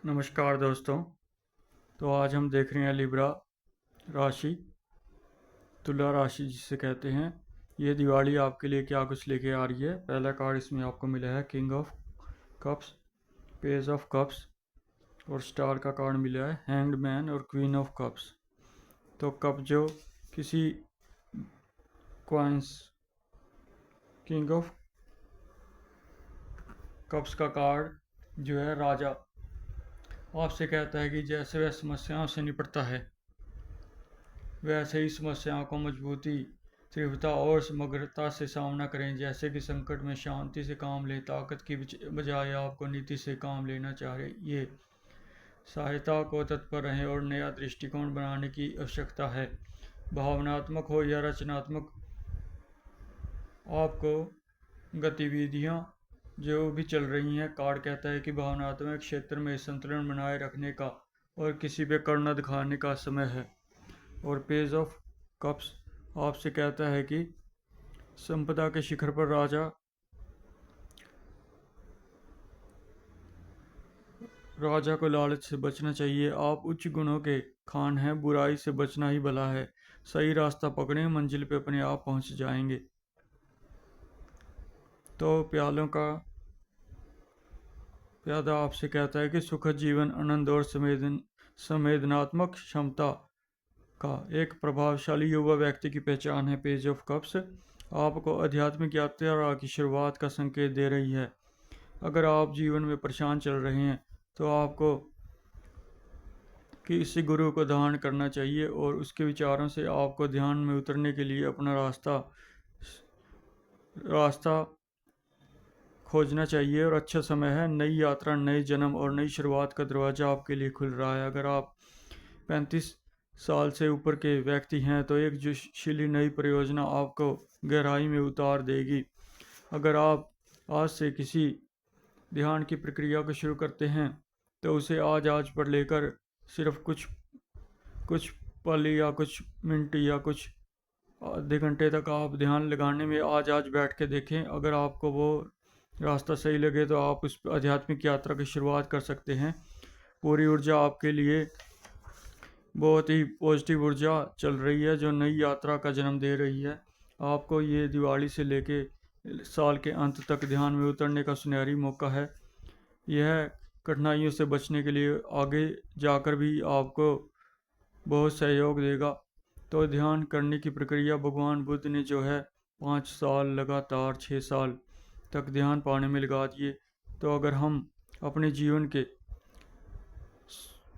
नमस्कार दोस्तों। तो आज हम देख रहे हैं लिब्रा राशि, तुला राशि जिसे कहते हैं। ये दिवाली आपके लिए क्या कुछ लेके आ रही है। पहला कार्ड इसमें आपको मिला है king of cups, page of cups और स्टार का कार्ड मिला है हैंग्ड मैन और क्वीन ऑफ कप्स। तो कप जो किसी क्वाइंस, किंग ऑफ कप्स का कार्ड जो है राजा आपसे कहता है कि जैसे वह समस्याओं से निपटता है वैसे ही समस्याओं को मजबूती, तीव्रता और समग्रता से सामना करें। जैसे कि संकट में शांति से काम लें, ताकत की बजाय आपको नीति से काम लेना चाहिए। सहायता को तत्पर रहें और नया दृष्टिकोण बनाने की आवश्यकता है। भावनात्मक हो या रचनात्मक, आपको गतिविधियां जो भी चल रही हैं, कार्ड कहता है कि भावनात्मक क्षेत्र में संतुलन बनाए रखने का और किसी पे करुणा दिखाने का समय है। और पेज ऑफ कप्स आपसे कहता है कि संपदा के शिखर पर राजा को लालच से बचना चाहिए। आप उच्च गुणों के खान हैं, बुराई से बचना ही भला है। सही रास्ता पकड़ें, मंजिल पे अपने आप पहुंच जाएंगे। तो प्यालों का प्यादा आपसे कहता है कि सुखद जीवन, आनंद और संवेदनात्मक क्षमता का एक प्रभावशाली युवा व्यक्ति की पहचान है। पेज ऑफ कप्स आपको आध्यात्मिक यात्रा की शुरुआत का संकेत दे रही है। अगर आप जीवन में परेशान चल रहे हैं तो आपको किसी गुरु को ध्यान करना चाहिए और उसके विचारों से आपको ध्यान में उतरने के लिए अपना रास्ता रास्ता खोजना चाहिए। और अच्छा समय है, नई यात्रा, नए जन्म और नई शुरुआत का दरवाज़ा आपके लिए खुल रहा है। अगर आप 35 साल से ऊपर के व्यक्ति हैं तो एक जोशीली नई परियोजना आपको गहराई में उतार देगी। अगर आप आज से किसी ध्यान की प्रक्रिया को शुरू करते हैं तो उसे आज पर लेकर सिर्फ कुछ कुछ पल या कुछ मिनट या कुछ आधे घंटे तक आप ध्यान लगाने में आज बैठ के देखें। अगर आपको वो रास्ता सही लगे तो आप उस आध्यात्मिक यात्रा की शुरुआत कर सकते हैं। पूरी ऊर्जा आपके लिए बहुत ही पॉजिटिव ऊर्जा चल रही है जो नई यात्रा का जन्म दे रही है। आपको ये दिवाली से लेके साल के अंत तक ध्यान में उतरने का सुनहरी मौका है। यह कठिनाइयों से बचने के लिए आगे जाकर भी आपको बहुत सहयोग देगा। तो ध्यान करने की प्रक्रिया भगवान बुद्ध ने जो है 5 साल लगातार 6 साल तक ध्यान पाने में लगा दिए। तो अगर हम अपने जीवन के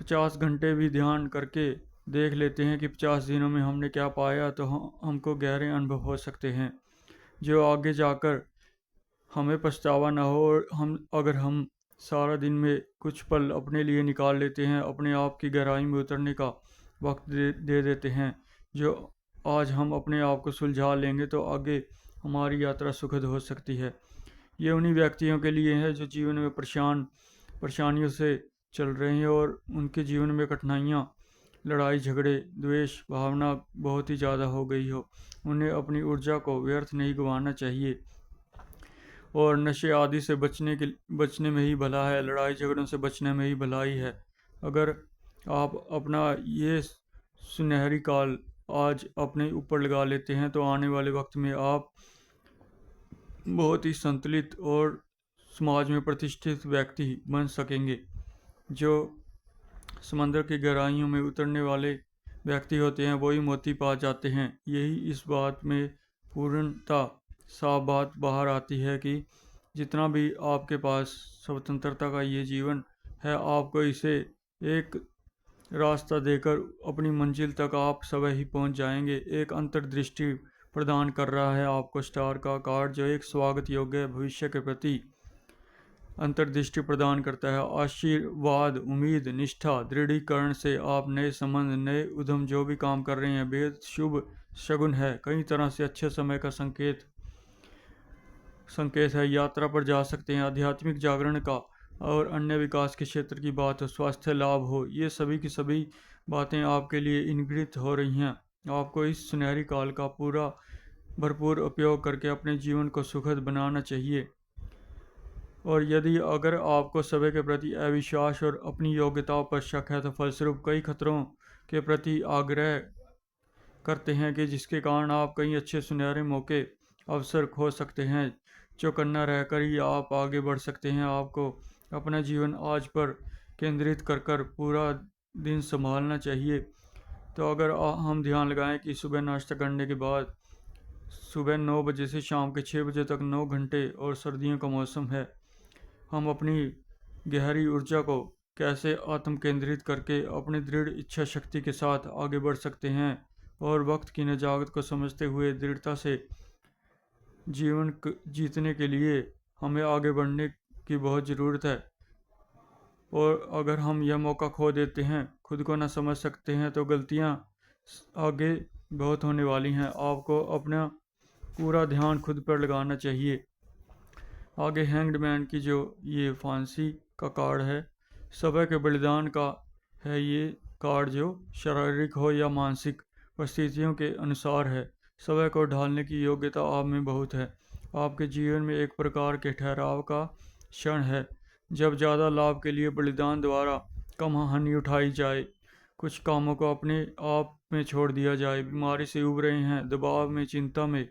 50 घंटे भी ध्यान करके देख लेते हैं कि 50 दिनों में हमने क्या पाया, तो हमको गहरे अनुभव हो सकते हैं जो आगे जाकर हमें पछतावा ना हो। और अगर हम सारा दिन में कुछ पल अपने लिए निकाल लेते हैं, अपने आप की गहराई में उतरने का वक्त दे देते हैं, जो आज हम अपने आप को सुलझा लेंगे तो आगे हमारी यात्रा सुखद हो सकती है। ये उन्हीं व्यक्तियों के लिए है जो जीवन में परेशानियों से चल रहे हैं और उनके जीवन में कठिनाइयाँ, लड़ाई झगड़े, द्वेष भावना बहुत ही ज़्यादा हो गई हो। उन्हें अपनी ऊर्जा को व्यर्थ नहीं गंवाना चाहिए और नशे आदि से बचने में ही भला है, लड़ाई झगड़ों से बचने में ही भलाई है। अगर आप अपना ये सुनहरी काल आज अपने ऊपर लगा लेते हैं तो आने वाले वक्त में आप बहुत ही संतुलित और समाज में प्रतिष्ठित व्यक्ति बन सकेंगे। जो समंदर की गहराइयों में उतरने वाले व्यक्ति होते हैं वही मोती पा जाते हैं। यही इस बात में पूर्णता साफ बात बाहर आती है कि जितना भी आपके पास स्वतंत्रता का ये जीवन है, आपको इसे एक रास्ता देकर अपनी मंजिल तक आप सब ही पहुंच जाएंगे। एक अंतर्दृष्टि प्रदान कर रहा है आपको स्टार का कार्ड, जो एक स्वागत योग्य भविष्य के प्रति अंतर्दृष्टि प्रदान करता है। आशीर्वाद, उम्मीद, निष्ठा, दृढ़ीकरण से आप नए संबंध, नए उद्यम जो भी काम कर रहे हैं, बेहद शुभ शगुन है। कई तरह से अच्छे समय का संकेत है। यात्रा पर जा सकते हैं। आध्यात्मिक जागरण का और अन्य विकास के क्षेत्र की बात हो, स्वास्थ्य लाभ हो, ये सभी की सभी बातें आपके लिए इंगित हो रही हैं। आपको इस सुनहरी काल का भरपूर उपयोग करके अपने जीवन को सुखद बनाना चाहिए। और यदि अगर आपको समय के प्रति अविश्वास और अपनी योग्यताओं पर शक है तो फलस्वरूप कई खतरों के प्रति आग्रह करते हैं कि जिसके कारण आप कई अच्छे सुनहरे मौके अवसर खो सकते हैं। जो करना रहकर ही आप आगे बढ़ सकते हैं। आपको अपना जीवन आज पर केंद्रित कर कर पूरा दिन संभालना चाहिए। तो अगर हम ध्यान लगाएं कि सुबह नाश्ता करने के बाद सुबह 9 बजे से शाम के 6 बजे तक 9 घंटे और सर्दियों का मौसम है, हम अपनी गहरी ऊर्जा को कैसे आत्म केंद्रित करके अपनी दृढ़ इच्छा शक्ति के साथ आगे बढ़ सकते हैं और वक्त की नजाकत को समझते हुए दृढ़ता से जीवन जीतने के लिए हमें आगे बढ़ने की बहुत ज़रूरत है। और अगर हम यह मौका खो देते हैं, खुद को ना समझ सकते हैं, तो गलतियां आगे बहुत होने वाली हैं। आपको अपना पूरा ध्यान खुद पर लगाना चाहिए। आगे हैंग्ड मैन की जो ये फांसी का कार्ड है, समय के बलिदान का है ये कार्ड, जो शारीरिक हो या मानसिक परिस्थितियों के अनुसार है। समय को ढालने की योग्यता आप में बहुत है। आपके जीवन में एक प्रकार के ठहराव का क्षण है जब ज़्यादा लाभ के लिए बलिदान द्वारा कम हानि उठाई जाए। कुछ कामों को अपने आप में छोड़ दिया जाए। बीमारी से उब रहे हैं, दबाव में, चिंता में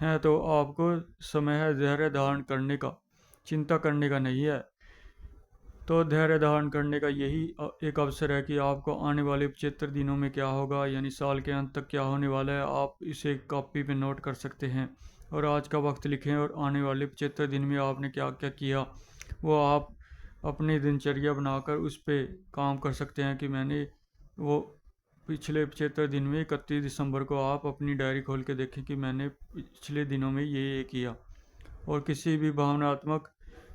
हैं, तो आपको समय है धैर्य धारण करने का, चिंता करने का नहीं है। तो धैर्य धारण करने का यही एक अवसर है कि आपको आने वाले 75 दिनों में क्या होगा, यानी साल के अंत तक क्या होने वाला है, आप इसे कॉपी पे नोट कर सकते हैं और आज का वक्त लिखें और आने वाले 75 दिन में आपने क्या क्या किया वो आप अपनी दिनचर्या बनाकर उस पर काम कर सकते हैं। कि मैंने वो पिछले 75 दिन में 31 दिसंबर को आप अपनी डायरी खोल के देखें कि मैंने पिछले दिनों में ये किया। और किसी भी भावनात्मक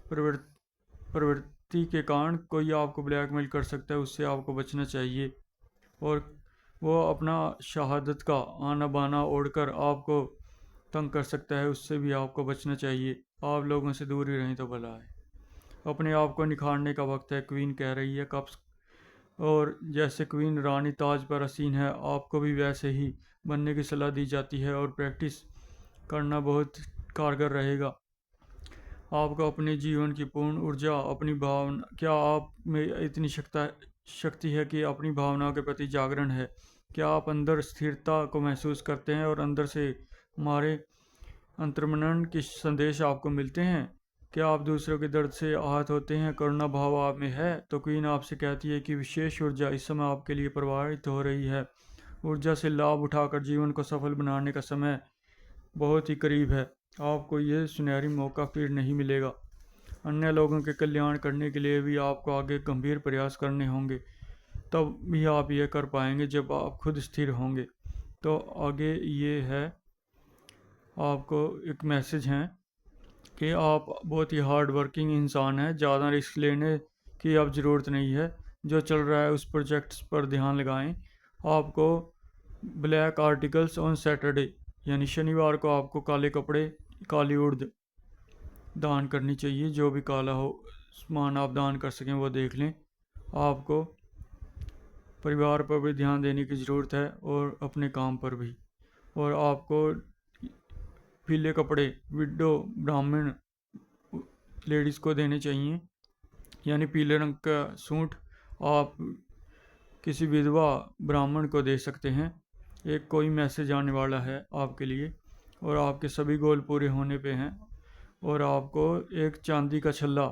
प्रवृत्ति के कारण कोई आपको ब्लैकमेल कर सकता है, उससे आपको बचना चाहिए। और वो अपना शहादत का आना बाना ओढ़कर आपको तंग कर सकता है, उससे भी आपको बचना चाहिए। आप लोगों से दूर ही रहें तो भला है। अपने आप को निखारने का वक्त है, क्वीन कह रही है कप्स। और जैसे क्वीन रानी ताज पर हसीन है, आपको भी वैसे ही बनने की सलाह दी जाती है और प्रैक्टिस करना बहुत कारगर रहेगा। आपको अपने जीवन की पूर्ण ऊर्जा अपनी भावना, क्या आप में इतनी शक्ति है कि अपनी भावनाओं के प्रति जागरण है? क्या आप अंदर स्थिरता को महसूस करते हैं और अंदर से हमारे अंतर्मनन के संदेश आपको मिलते हैं? क्या आप दूसरों के दर्द से आहत होते हैं? करुणा भाव आप में है? तो क्वीन आपसे कहती है कि विशेष ऊर्जा इस समय आपके लिए प्रवाहित हो रही है। ऊर्जा से लाभ उठाकर जीवन को सफल बनाने का समय बहुत ही करीब है। आपको ये सुनहरी मौका फिर नहीं मिलेगा। अन्य लोगों के कल्याण करने के लिए भी आपको आगे गंभीर प्रयास करने होंगे, तब भी आप ये कर पाएंगे जब आप खुद स्थिर होंगे। तो आगे ये है, आपको एक मैसेज है कि आप बहुत ही हार्ड वर्किंग इंसान हैं, ज़्यादा रिस्क लेने की अब ज़रूरत नहीं है। जो चल रहा है उस प्रोजेक्ट्स पर ध्यान लगाएं। आपको ब्लैक आर्टिकल्स ऑन सैटरडे, यानी शनिवार को आपको काले कपड़े, काली उर्द दान करनी चाहिए। जो भी काला हो सामान आप दान कर सकें वो देख लें। आपको परिवार पर भी ध्यान देने की ज़रूरत है और अपने काम पर भी। और आपको पीले कपड़े विडो ब्राह्मण लेडीज़ को देने चाहिए, यानी पीले रंग का सूट आप किसी विधवा ब्राह्मण को दे सकते हैं। एक कोई मैसेज आने वाला है आपके लिए और आपके सभी गोल पूरे होने पे हैं। और आपको एक चांदी का छल्ला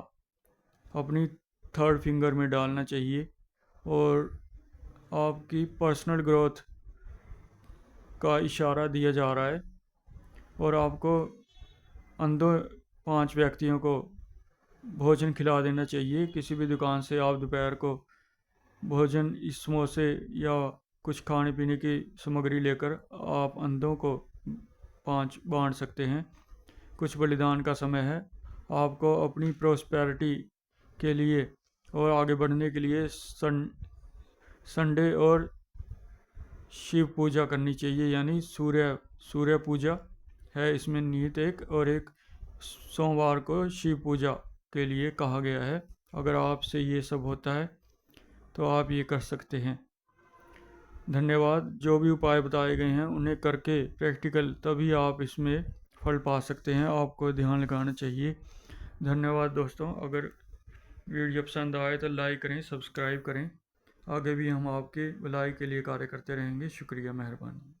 अपनी थर्ड फिंगर में डालना चाहिए। और आपकी पर्सनल ग्रोथ का इशारा दिया जा रहा है। और आपको अंधों 5 व्यक्तियों को भोजन खिला देना चाहिए। किसी भी दुकान से आप दोपहर को भोजन, इस समोसे या कुछ खाने पीने की सामग्री लेकर आप अंधों को 5 बांट सकते हैं। कुछ बलिदान का समय है। आपको अपनी प्रोस्पेरिटी के लिए और आगे बढ़ने के लिए संडे और शिव पूजा करनी चाहिए, यानी सूर्य पूजा है इसमें निहित एक। और एक सोमवार को शिव पूजा के लिए कहा गया है। अगर आपसे ये सब होता है तो आप ये कर सकते हैं। धन्यवाद। जो भी उपाय बताए गए हैं उन्हें करके प्रैक्टिकल, तभी आप इसमें फल पा सकते हैं। आपको ध्यान लगाना चाहिए। धन्यवाद दोस्तों। अगर वीडियो पसंद आए तो लाइक करें, सब्सक्राइब करें। आगे भी हम आपके भलाई के लिए कार्य करते रहेंगे। शुक्रिया, मेहरबानी।